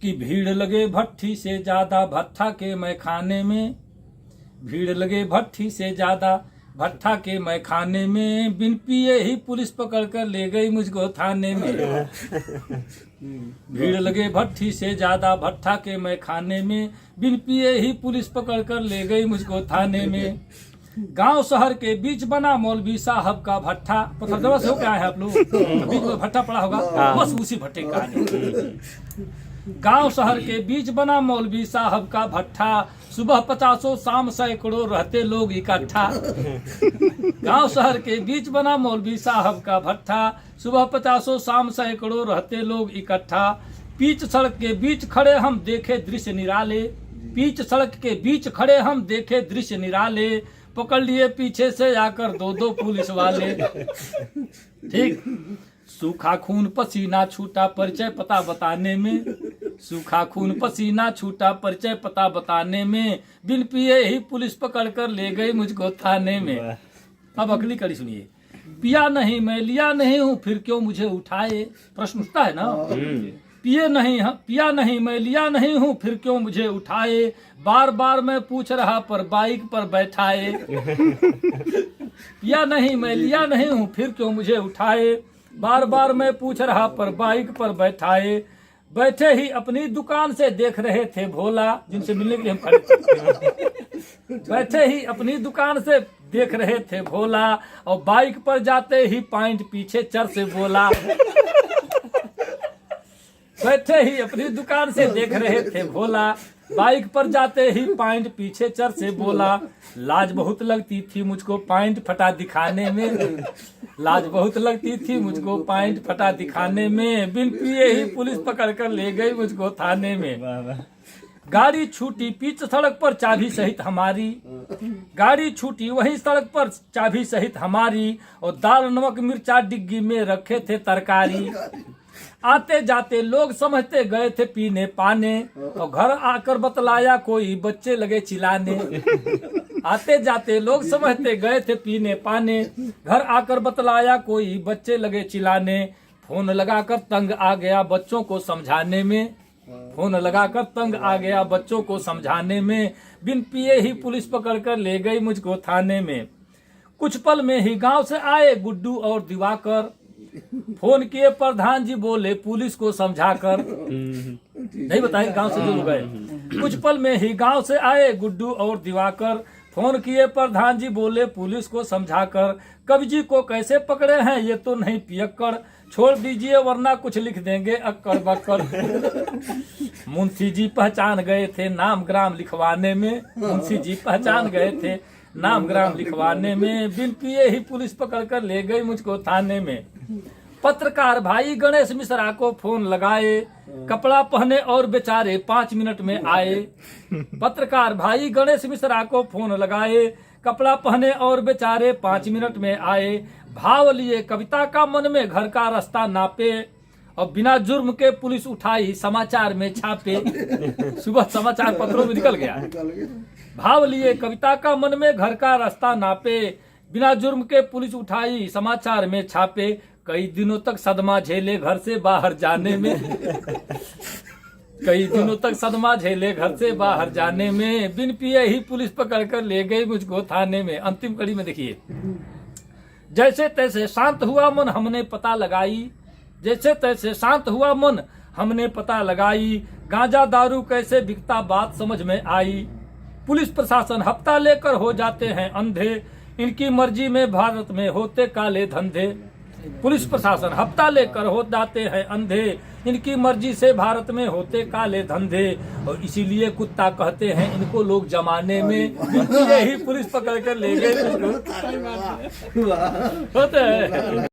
कि भीड़ लगे भट्ठी से ज्यादा भट्ठा के मैखाने में, भीड़ लगे भट्ठी से ज्यादा भट्ठा के मैखाने में, बिन पिए ही पुलिस पकड़ कर ले गई मुझको थाने में। भीड़ लगे भट्ठी से ज्यादा भट्ठा के मैखाने में, बिन पिए ही पुलिस पकड़ कर ले गई मुझको थाने में। गांव शहर के बीच बना मौलवी साहब का भट्ठा, पत्थरदरा से हो क्या है आप लोग, बीच में भट्ठा पड़ा होगा, बस उसी भट्टे का कहानी। गांव शहर के बीच बना मौलवी साहब का भट्ठा, सुबह 50 शाम सैकड़ों रहते लोग इकट्ठा। गांव शहर के बीच बना मौलवी साहब का भट्ठा, सुबह 50 शाम सैकड़ों रहते लोग इकट्ठा। बीच सड़क के बीच खड़े हम देखे दृश्य निराले, बीच सड़क के बीच खड़े हम देखे दृश्य निराले, पकड़ लिए पीछे से आकर दो पुलिस वाले। ठीक, सूखा खून पसीना छूटा परिचय पता बताने में, सूखा खून पसीना छूटा परिचय पता बताने में, बिन पिए ही पुलिस पकड़ कर ले गई मुझको थाने में। अब अगली कड़ी सुनिए। पिया नहीं मैं लिया नहीं हूँ फिर क्यों मुझे उठाए, प्रश्न उठता है ना। पिया नहीं मैं लिया नहीं हूँ फिर क्यों मुझे उठाए, बार बार मैं पूछ रहा पर बाइक पर बैठाए। पिया नहीं मैं लिया नहीं हूँ फिर क्यों मुझे उठाए, बार बार मैं पूछ रहा पर बाइक पर बैठाए। बैठे ही अपनी दुकान से देख रहे थे भोला, जिनसे मिलने के लिए हम खड़े थे। बैठे ही अपनी दुकान से देख रहे थे भोला, और बाइक पर जाते ही पॉइंट पीछे चर से बोला। बैठे ही अपनी दुकान से देख रहे थे भोला, बाइक पर जाते ही पॉइंट पीछे चर से बोला। लाज बहुत लगती थी मुझको पॉइंट फटा दिखाने में, लाज बहुत लगती थी मुझको पॉइंट फटा दिखाने में, बिन पिए ही पुलिस पकड़ कर ले गई मुझको थाने में। गाड़ी छूटी पीछ सड़क पर चाबी सहित हमारी, गाड़ी छूटी वही सड़क पर चाबी सहित हमारी, और दाल नमक मिर्चा डिग्गी में रखे थे तरकारी। आते जाते लोग समझते गए थे पीने पाने, और घर आकर बतलाया कोई बच्चे लगे चिल्लाने। आते जाते लोग समझते गए थे पीने पाने, घर आकर बतलाया कोई बच्चे लगे चिल्लाने। फोन लगाकर तंग आ गया बच्चों को समझाने में, फोन लगाकर तंग आ गया बच्चों को समझाने में, बिन पिए ही पुलिस पकड़ कर ले गई मुझको थाने में। कुछ पल में ही गांव से आए गुड्डू और दिवाकर, फोन किए प्रधान जी बोले पुलिस को समझाकर। नहीं बताए गांव से जो लोग गए। कुछ पल में ही गांव से आए गुड्डू और दिवाकर, फोन किए प्रधान जी बोले पुलिस को समझाकर। कब्जी को कैसे पकड़े हैं ये तो नहीं पियक्कड़, छोड़ दीजिए वरना कुछ लिख देंगे अक्कड़ बक्कड़। मुंशी जी पहचान गए थे नाम ग्राम लिखवाने में, मुंशी जी पहचान गए थे नाम ग्राम लिखवाने में, बिन पिए ही पुलिस पकड़ कर ले गई मुझको थाने में। पत्रकार भाई गणेश मिश्रा को फोन लगाए, कपड़ा पहने और बेचारे 5 मिनट में आए। पत्रकार भाई गणेश मिश्रा को फोन लगाए, कपड़ा पहने और बेचारे 5 मिनट में आए। भाव लिए कविता का मन में घर का रास्ता नापे, और बिना जुर्म के पुलिस उठाई समाचार में छापे। सुबह समाचार पत्रों में निकल गया। भाव लिए कविता का मन में घर का रास्ता नापे, बिना जुर्म के पुलिस उठाई समाचार में छापे। कई दिनों तक सदमा झेले घर से बाहर जाने में, कई दिनों तक सदमा झेले घर से बाहर जाने में, बिन पिए ही पुलिस पकड़ कर ले गई मुझको थाने में। अंतिम कड़ी में देखिए। जैसे तैसे शांत हुआ मन हमने पता लगाई, जैसे तैसे शांत हुआ मन हमने पता लगाई। गांजा दारू कैसे बिकता बात समझ में आई। पुलिस प्रशासन हफ्ता लेकर हो जाते हैं अंधे, इनकी मर्जी में भारत में होते काले धंधे। पुलिस प्रशासन हफ्ता लेकर हो जाते हैं अंधे, इनकी मर्जी से भारत में होते काले धंधे। और इसीलिए कुत्ता कहते हैं इनको लोग जमाने में, यही पुलिस पकड़ कर ले गए होते हैं।